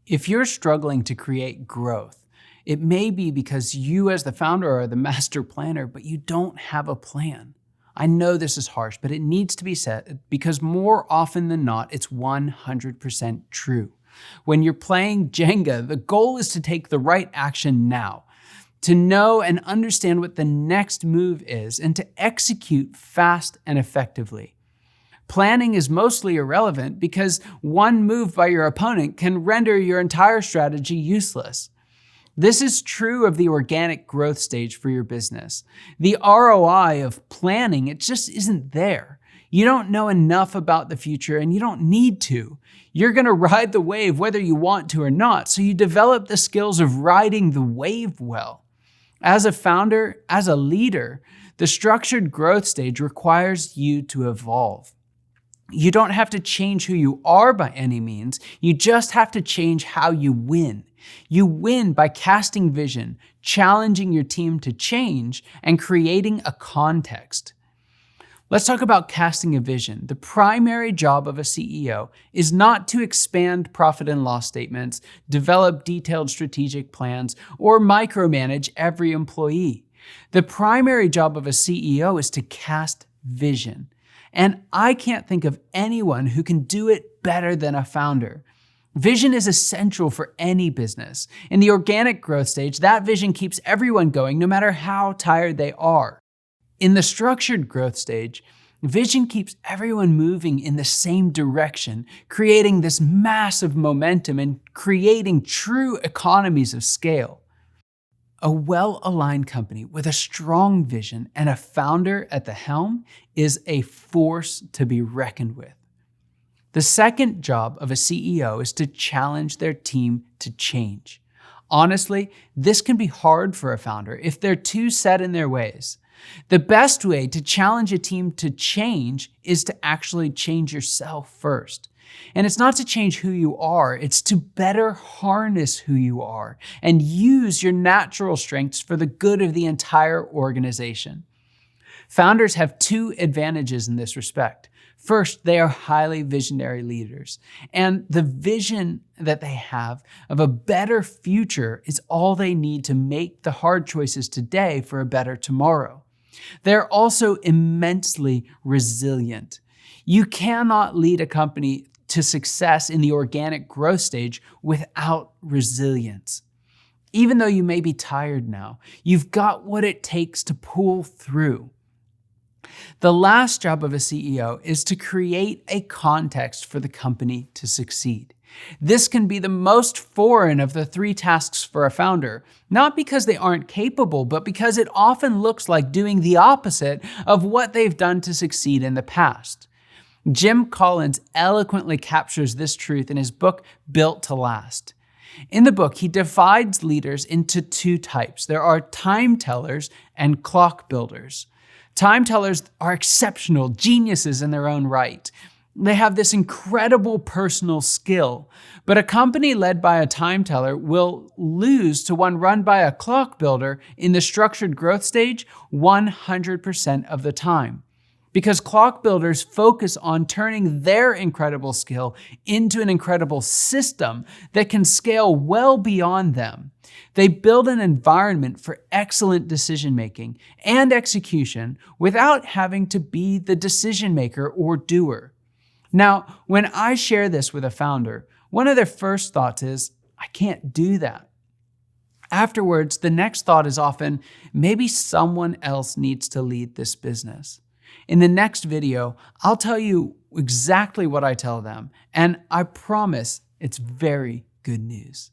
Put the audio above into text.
If you're struggling to create growth, it may be because you as the founder are the master planner, but you don't have a plan. I know this is harsh, but it needs to be said because more often than not, it's 100% true. When you're playing Jenga, the goal is to take the right action now, to know and understand what the next move is, and to execute fast and effectively. Planning is mostly irrelevant because one move by your opponent can render your entire strategy useless. This is true of the organic growth stage for your business. The ROI of planning, it just isn't there. You don't know enough about the future and you don't need to. You're going to ride the wave whether you want to or not, so you develop the skills of riding the wave well. As a founder, as a leader, the structured growth stage requires you to evolve. You don't have to change who you are by any means. You just have to change how you win. You win by casting vision, challenging your team to change, and creating a context. Let's talk about casting a vision. The primary job of a CEO is not to expand profit and loss statements, develop detailed strategic plans, or micromanage every employee. The primary job of a CEO is to cast vision. And I can't think of anyone who can do it better than a founder. Vision is essential for any business. In the organic growth stage, that vision keeps everyone going no matter how tired they are. In the structured growth stage, vision keeps everyone moving in the same direction, creating this massive momentum and creating true economies of scale. A well-aligned company with a strong vision and a founder at the helm is a force to be reckoned with. The second job of a CEO is to challenge their team to change. Honestly, this can be hard for a founder if they're too set in their ways. The best way to challenge a team to change is to actually change yourself first. And it's not to change who you are, it's to better harness who you are and use your natural strengths for the good of the entire organization. Founders have two advantages in this respect. First, they are highly visionary leaders, and the vision that they have of a better future is all they need to make the hard choices today for a better tomorrow. They're also immensely resilient. You cannot lead a company to success in the organic growth stage without resilience. Even though you may be tired now, you've got what it takes to pull through. The last job of a CEO is to create a context for the company to succeed. This can be the most foreign of the three tasks for a founder, not because they aren't capable, but because it often looks like doing the opposite of what they've done to succeed in the past. Jim Collins eloquently captures this truth in his book, Built to Last. In the book, he divides leaders into two types. There are time tellers and clock builders. Time tellers are exceptional geniuses in their own right. They have this incredible personal skill, but a company led by a time teller will lose to one run by a clock builder in the structured growth stage 100% of the time. Because clock builders focus on turning their incredible skill into an incredible system that can scale well beyond them. They build an environment for excellent decision-making and execution without having to be the decision maker or doer. Now, when I share this with a founder, one of their first thoughts is, I can't do that. Afterwards, the next thought is often, maybe someone else needs to lead this business. In the next video, I'll tell you exactly what I tell them, and I promise it's very good news.